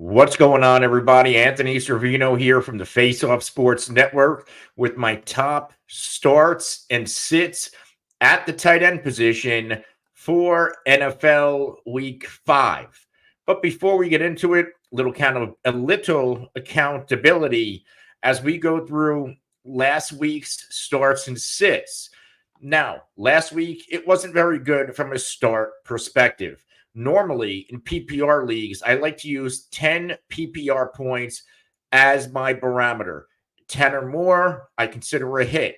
What's going on, everybody? Anthony Servino here from the Face Off Sports Network with my top starts and sits at the tight end position for NFL Week 5. But before we get into it, a little accountability as we go through last week's starts and sits. Now, last week it wasn't very good from a start perspective. Normally in PPR leagues, I like to use 10 PPR points as my barometer. 10 or more, I consider a hit.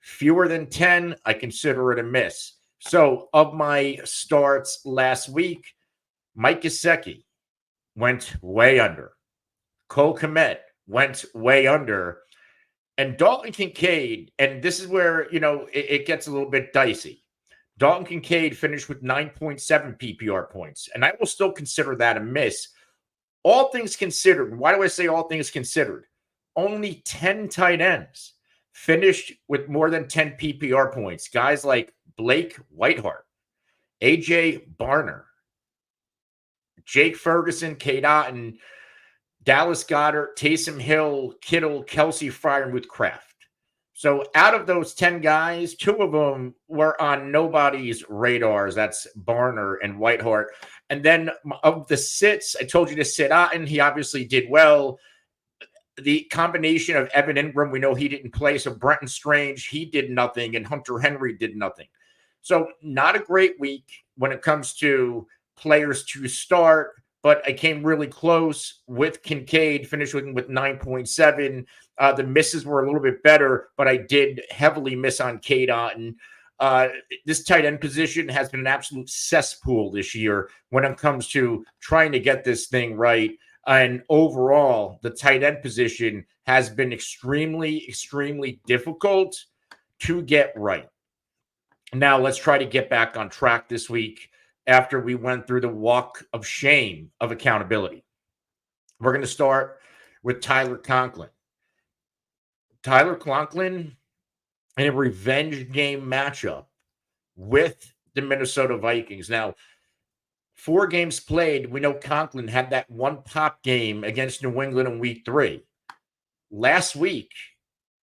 Fewer than 10, I consider it a miss. So, of my starts last week, Mike Gesicki went way under. Cole Kmet went way under. And Dalton Kincaid, and this is where, it gets a little bit dicey. Dalton Kincaid finished with 9.7 PPR points, and I will still consider that a miss. All things considered, why do I say all things considered? Only 10 tight ends finished with more than 10 PPR points. Guys like Blake Whiteheart, AJ Barner, Jake Ferguson, K. Dotton, Dallas Goedert, Taysom Hill, Kittle, Kelsey, Freiermuth, Kraft. So out of those 10 guys, 2 of them were on nobody's radars. That's Barner and Whiteheart. And then of the sits, I told you to sit Otten. He obviously did well. The combination of Evan Ingram, we know he didn't play. So Brenton Strange, he did nothing. And Hunter Henry did nothing. So not a great week when it comes to players to start. But I came really close with Kincaid, finished with 9.7. The misses were a little bit better, but I did heavily miss on K. Dotton. This tight end position has been an absolute cesspool this year when it comes to trying to get this thing right. And overall, the tight end position has been extremely, extremely difficult to get right. Now, let's try to get back on track this week after we went through the walk of shame of accountability. We're going to start with Tyler Conklin. Tyler Conklin in a revenge game matchup with the Minnesota Vikings. Now, 4 games played, we know Conklin had that one pop game against New England in week 3. Last week,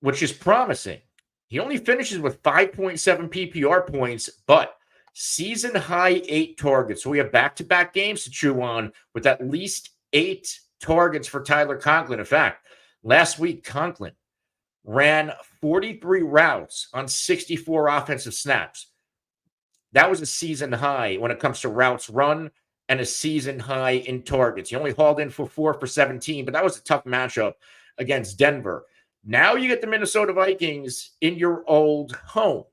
which is promising, he only finishes with 5.7 PPR points, but season high 8 targets. So we have back-to-back games to chew on with at least 8 targets for Tyler Conklin. In fact, last week, Conklin ran 43 routes on 64 offensive snaps. That was a season high when it comes to routes run and a season high in targets. He only hauled in for 4 for 17, but that was a tough matchup against Denver. Now you get the Minnesota Vikings in your old home.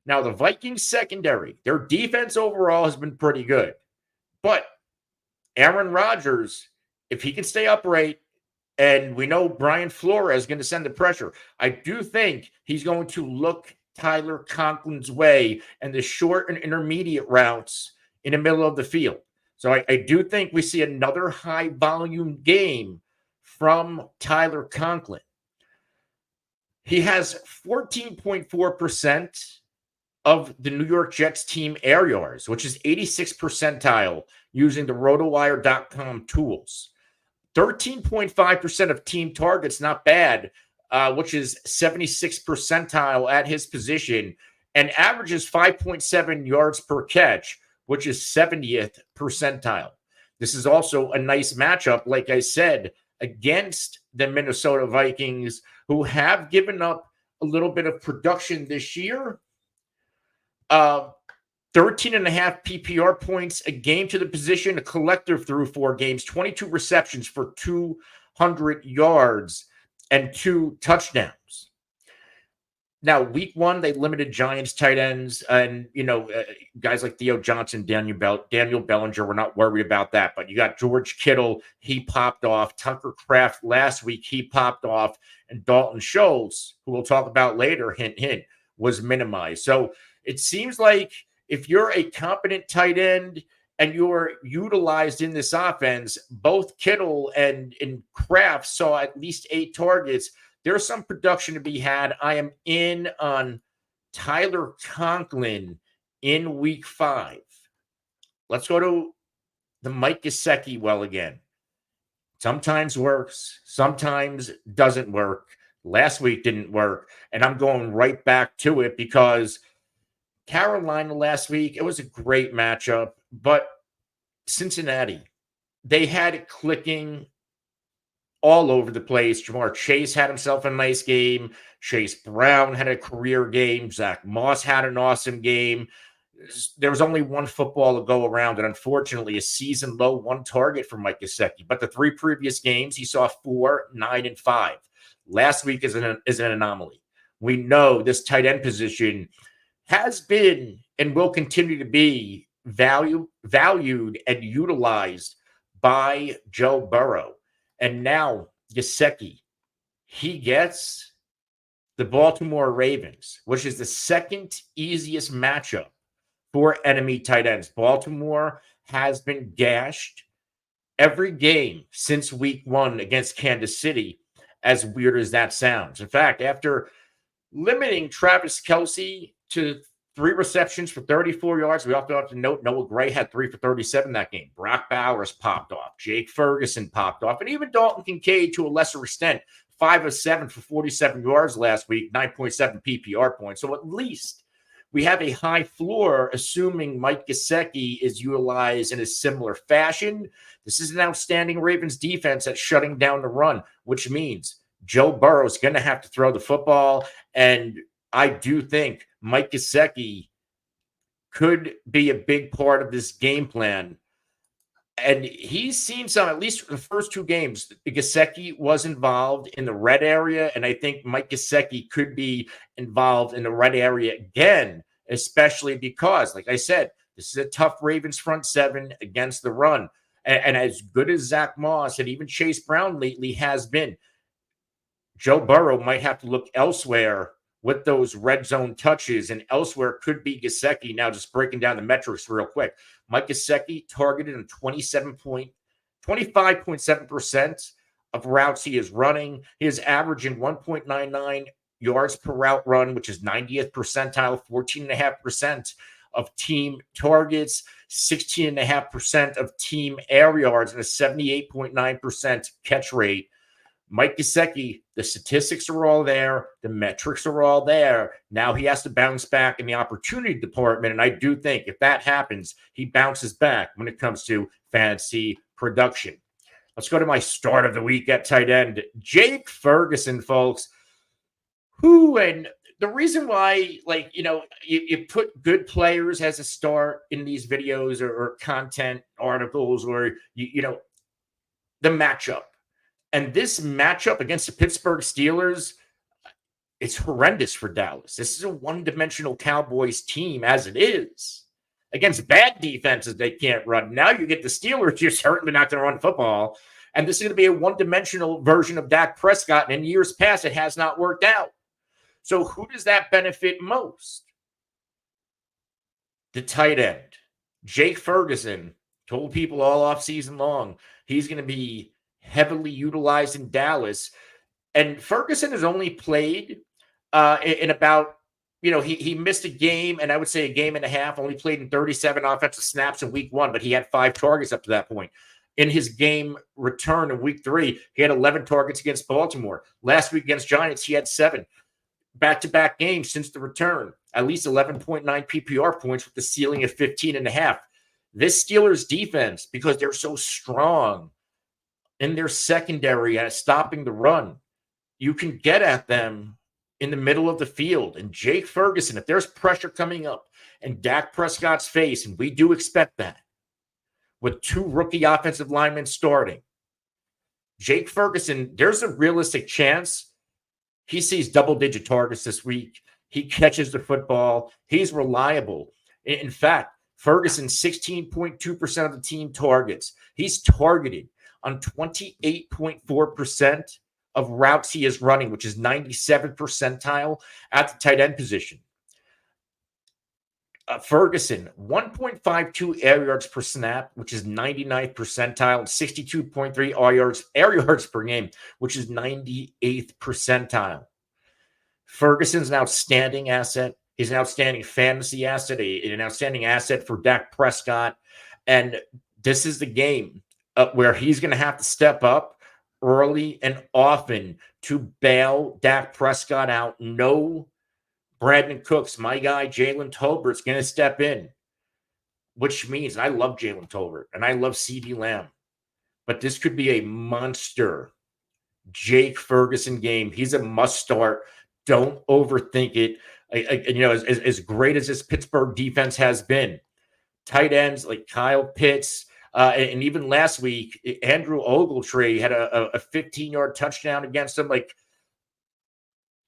Now, the Vikings secondary, their defense overall has been pretty good. But Aaron Rodgers, if he can stay upright, and we know Brian Flores is going to send the pressure, I do think he's going to look Tyler Conklin's way and the short and intermediate routes in the middle of the field. So I do think we see another high-volume game from Tyler Conklin. He has 14.4% of the New York Jets team air yards, which is 86th percentile using the rotowire.com tools. 13.5% of team targets, not bad, which is 76th percentile at his position, and averages 5.7 yards per catch, which is 70th percentile. This is also a nice matchup, like I said, against the Minnesota Vikings, who have given up a little bit of production this year. 13.5 PPR points a game to the position, a collective through 4 games, 22 receptions for 200 yards and 2 touchdowns. Now, week 1, they limited Giants tight ends and, guys like Theo Johnson, Daniel Bellinger, we're not worried about that. But you got George Kittle, he popped off. Tucker Kraft last week, he popped off. And Dalton Schultz, who we'll talk about later, hint, hint, was minimized. So it seems like if you're a competent tight end and you're utilized in this offense, both Kittle and Kraft saw at least 8 targets. There's some production to be had. I am in on Tyler Conklin in week 5. Let's go to the Mike Gesicki well again. Sometimes works, sometimes doesn't work. Last week didn't work. And I'm going right back to it because Carolina last week, it was a great matchup, but Cincinnati, they had it clicking all over the place. Jamar Chase had himself a nice game. Chase Brown had a career game. Zach Moss had an awesome game. There was only one football to go around, and unfortunately, a season low one target for Mike Gesicki. But the three previous games, he saw 4, 9, and 5. Last week is an anomaly. We know this tight end position has been and will continue to be valued and utilized by Joe Burrow. And now Gesicki, he gets the Baltimore Ravens, which is the second easiest matchup for enemy tight ends. Baltimore has been gashed every game since week 1 against Kansas City, as weird as that sounds. In fact, after limiting Travis Kelce to 3 receptions for 34 yards, we also have to note Noah Gray had 3 for 37 that game. Brock Bowers popped off. Jake Ferguson popped off. And even Dalton Kincaid, to a lesser extent, 5 of 7 for 47 yards last week, 9.7 PPR points. So at least we have a high floor, assuming Mike Gesicki is utilized in a similar fashion. This is an outstanding Ravens defense at shutting down the run, which means Joe Burrow is going to have to throw the football. And I do think Mike Gesicki could be a big part of this game plan. And he's seen some, at least the first 2 games, Gesicki was involved in the red area. And I think Mike Gesicki could be involved in the red area again, especially because, like I said, this is a tough Ravens front 7 against the run. And as good as Zach Moss and even Chase Brown lately has been, Joe Burrow might have to look elsewhere with those red zone touches, and elsewhere could be Gesicki. Now, just breaking down the metrics real quick. Mike Gesicki targeted on 25.7% of routes he is running. He is averaging 1.99 yards per route run, which is 90th percentile, 14.5% of team targets, 16.5% of team air yards, and a 78.9% catch rate. Mike Gesicki, the statistics are all there. The metrics are all there. Now he has to bounce back in the opportunity department. And I do think if that happens, he bounces back when it comes to fantasy production. Let's go to my start of the week at tight end. Jake Ferguson, folks. And the reason why, you put good players as a start in these videos or content articles or, the matchup. And this matchup against the Pittsburgh Steelers, it's horrendous for Dallas. This is a one-dimensional Cowboys team as it is. Against bad defenses, they can't run. Now you get the Steelers, you're certainly not going to run football. And this is going to be a one-dimensional version of Dak Prescott. And in years past, it has not worked out. So who does that benefit most? The tight end. Jake Ferguson told people all offseason long he's going to be heavily utilized in Dallas. And Ferguson has only played in about, he missed a game, and I would say a game and a half, only played in 37 offensive snaps in week 1, but he had 5 targets up to that point. In his game return in week 3, he had 11 targets against Baltimore. Last week against Giants, he had 7. Back-to-back games since the return, at least 11.9 PPR points with the ceiling of 15.5. This Steelers defense, because they're so strong in their secondary at stopping the run, you can get at them in the middle of the field. And Jake Ferguson, if there's pressure coming up in Dak Prescott's face, and we do expect that, with 2 rookie offensive linemen starting, Jake Ferguson, there's a realistic chance he sees double-digit targets this week. He catches the football. He's reliable. In fact, Ferguson, 16.2% of the team targets. He's targeted on 28.4% of routes he is running, which is 97th percentile at the tight end position. Ferguson, 1.52 air yards per snap, which is 99th percentile, and 62.3 air yards per game, which is 98th percentile. Ferguson's an outstanding asset. He's an outstanding fantasy asset, an outstanding asset for Dak Prescott. And this is the game where he's going to have to step up early and often to bail Dak Prescott out. No Brandon Cooks, my guy, Jalen Tolbert's going to step in, which means I love Jalen Tolbert and I love CD Lamb, but this could be a monster Jake Ferguson game. He's a must start. Don't overthink it. As great as this Pittsburgh defense has been, tight ends like Kyle Pitts, and even last week, Andrew Ogletree had a 15-yard touchdown against him. Like,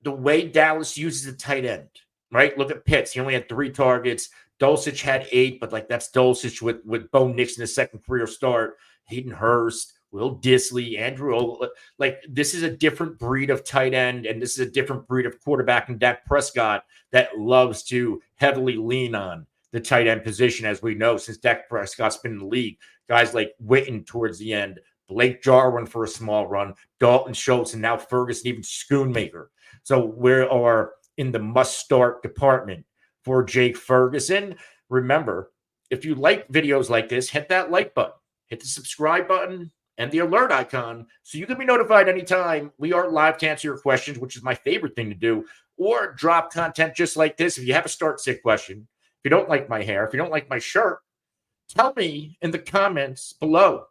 the way Dallas uses a tight end, right? Look at Pitts. He only had 3 targets. Dulcich had 8, but like that's Dulcich with Bo Nix in his second career start. Hayden Hurst, Will Disley, Andrew. Like, this is a different breed of tight end, and this is a different breed of quarterback in Dak Prescott that loves to heavily lean on the tight end position, as we know, since Dak Prescott's been in the league. Guys like Witten towards the end, Blake Jarwin for a small run, Dalton Schultz, and now Ferguson, even Schoonmaker. So we are in the must-start department for Jake Ferguson. Remember, if you like videos like this, hit that like button, hit the subscribe button, and the alert icon so you can be notified anytime we are live to answer your questions, which is my favorite thing to do, or drop content just like this. If you have a start-sit question, if you don't like my hair, if you don't like my shirt, tell me in the comments below.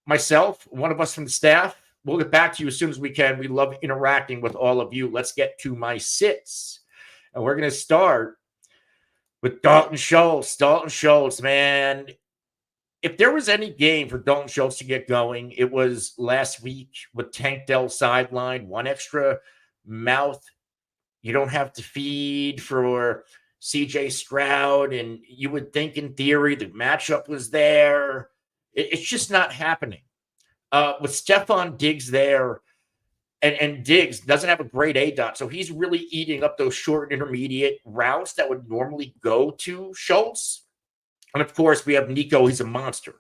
Myself, one of us from the staff, we'll get back to you as soon as we can. We love interacting with all of you. Let's get to my sits. And we're going to start with Dalton Schultz. Dalton Schultz, man. If there was any game for Dalton Schultz to get going, it was last week with Tank Dell sidelined. One extra mouth you don't have to feed for CJ Stroud. And you would think in theory the matchup was there. It's just not happening. With Stephon Diggs there, and Diggs doesn't have a great ADOT, so he's really eating up those short intermediate routes that would normally go to Schultz. And of course, we have Nico. He's a monster.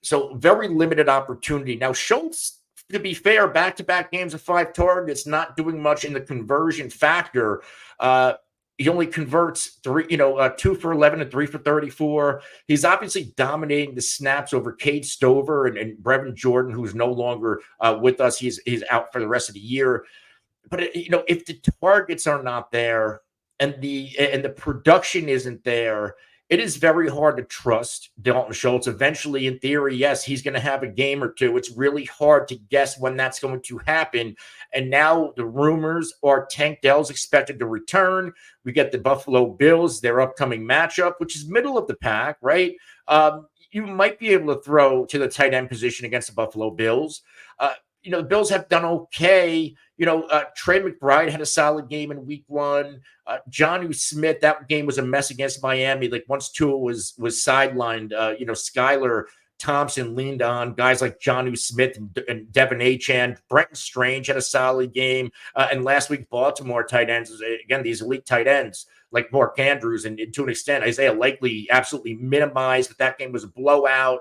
So very limited opportunity. Now, Schultz, to be fair, back-to-back games of 5 targets, not doing much in the conversion factor. He only converts 2 for 11 and 3 for 34. He's obviously dominating the snaps over Cade Stover and Brevin Jordan, who's no longer with us. He's out for the rest of the year. But if the targets are not there and the production isn't there, it is very hard to trust Dalton Schultz. Eventually, in theory, yes, he's going to have a game or two. It's really hard to guess when that's going to happen. And now the rumors are Tank Dell's expected to return. We get the Buffalo Bills, their upcoming matchup, which is middle of the pack, right? You might be able to throw to the tight end position against the Buffalo Bills. The Bills have done okay. Trey McBride had a solid game in week 1. Jonnu Smith, that game was a mess against Miami. Like, once Tua was sidelined, Skylar Thompson leaned on guys like Jonnu Smith and Devin Achane. Brenton Strange had a solid game. And last week, Baltimore tight ends, again, these elite tight ends like Mark Andrews and to an extent, Isaiah Likely absolutely minimized, but that game was a blowout.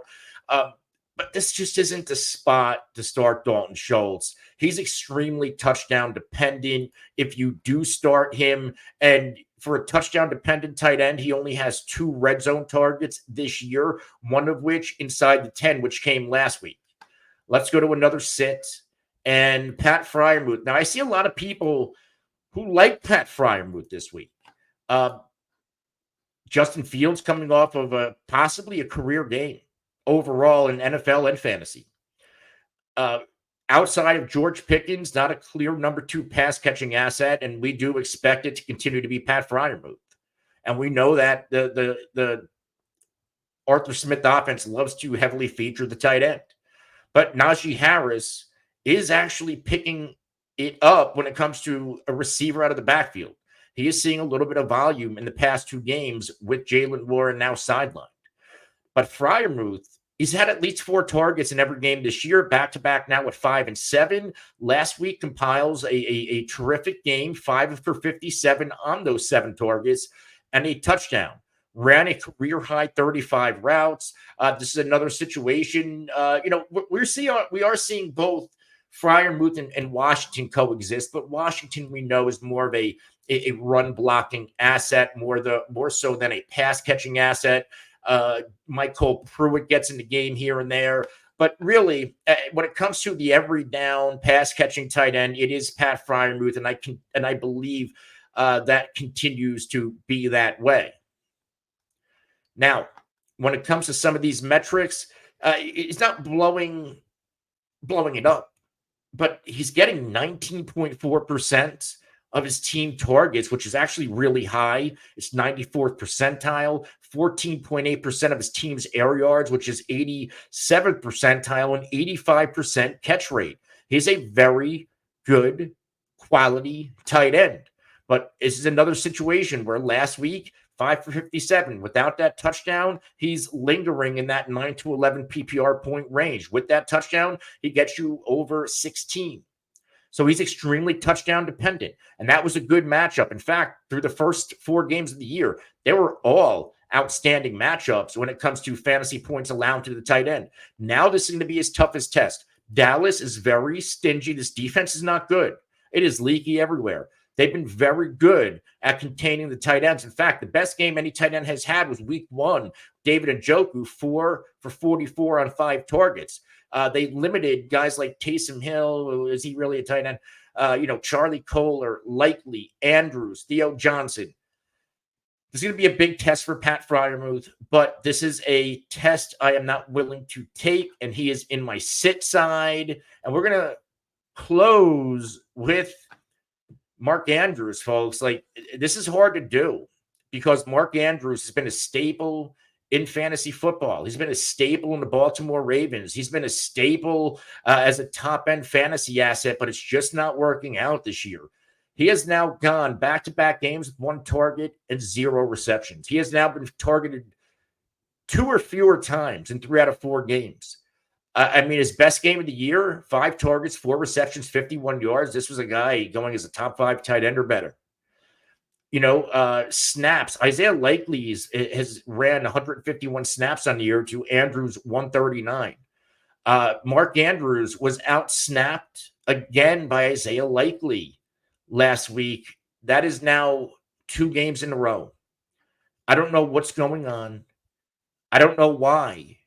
But this just isn't the spot to start Dalton Schultz. He's extremely touchdown dependent. If you do start him, and for a touchdown dependent tight end, he only has 2 red zone targets this year, one of which inside the 10, which came last week. Let's go to another sit. And Pat Freiermuth. Now, I see a lot of people who like Pat Freiermuth this week. Justin Fields coming off of possibly a career game overall in NFL and fantasy. Outside of George Pickens, not a clear number 2 pass catching asset, and we do expect it to continue to be Pat Freiermuth. And we know that the Arthur Smith offense loves to heavily feature the tight end. But Najee Harris is actually picking it up when it comes to a receiver out of the backfield. He is seeing a little bit of volume in the past 2 games with Jalen Warren now sidelined. But Freiermuth, he's had at least 4 targets in every game this year, back-to-back now with 5 and 7. Last week compiles a terrific game, 5 for 57 on those 7 targets, and a touchdown. Ran a career-high 35 routes. This is another situation. We are seeing both Freiermuth and Washington coexist, but Washington we know is more of a run-blocking asset, more so than a pass-catching asset. Michael Pruitt gets in the game here and there. But really, when it comes to the every down pass catching tight end, it is Pat Freiermuth, and I believe that continues to be that way. Now, when it comes to some of these metrics, it's not blowing it up, but he's getting 19.4% of his team targets, which is actually really high. It's 94th percentile, 14.8% of his team's air yards, which is 87th percentile, and 85% catch rate. He's a very good quality tight end. But this is another situation where last week, 5 for 57. Without that touchdown, he's lingering in that 9 to 11 PPR point range. With that touchdown, he gets you over 16. So he's extremely touchdown dependent. And that was a good matchup. In fact, through the first 4 games of the year, they were all outstanding matchups when it comes to fantasy points allowed to the tight end. Now this is going to be his toughest test. Dallas is very stingy. This defense is not good. It is leaky everywhere. They've been very good at containing the tight ends. In fact, the best game any tight end has had was week 1. David Njoku, 4 for 44 on 5 targets. They limited guys like Taysom Hill. Is he really a tight end? Charlie Kohler, Likely, Andrews, Theo Johnson. This is going to be a big test for Pat Freiermuth, but this is a test I am not willing to take, and he is in my sit side. And we're going to close with Mark Andrews, folks. Like, this is hard to do because Mark Andrews has been a staple in fantasy football. He's been a staple in the Baltimore Ravens. He's been a staple as a top-end fantasy asset, but it's just not working out this year. He has now gone back-to-back games with 1 target and 0 receptions. He has now been targeted 2 or fewer times in 3 out of 4 games. His best game of the year, 5 targets, 4 receptions, 51 yards. This was a guy going as a top 5 tight end or better. Snaps. Isaiah Likely has ran 151 snaps on the year to Andrews 139. Mark Andrews was out-snapped again by Isaiah Likely last week. That is now 2 games in a row. I don't know what's going on. I don't know why.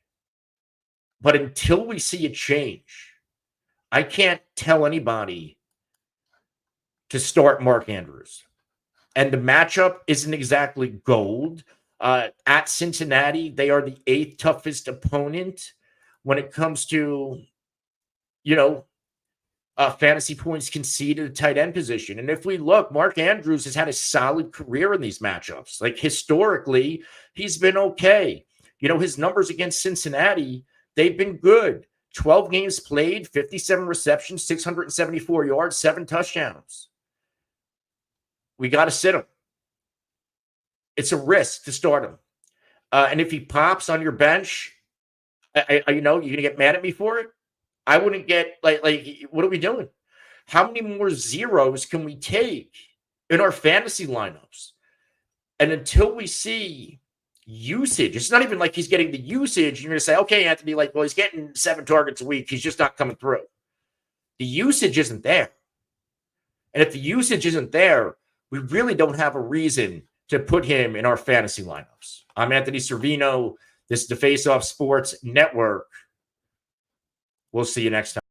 But until we see a change, I can't tell anybody to start Mark Andrews. And the matchup isn't exactly gold. At Cincinnati, they are the 8th toughest opponent when it comes to, fantasy points conceded at the tight end position. And if we look, Mark Andrews has had a solid career in these matchups. Like, historically, he's been okay. His numbers against Cincinnati, they've been good. 12 games played, 57 receptions, 674 yards, 7 touchdowns. We got to sit him. It's a risk to start him. And if he pops on your bench, you're going to get mad at me for it? I wouldn't get, like, what are we doing? How many more zeros can we take in our fantasy lineups? And until we see usage, it's not even like he's getting the usage. You're going to say, okay, Anthony, he's getting 7 targets a week. He's just not coming through. The usage isn't there. And if the usage isn't there, we really don't have a reason to put him in our fantasy lineups. I'm Anthony Servino. This is the Face Off Sports Network. We'll see you next time.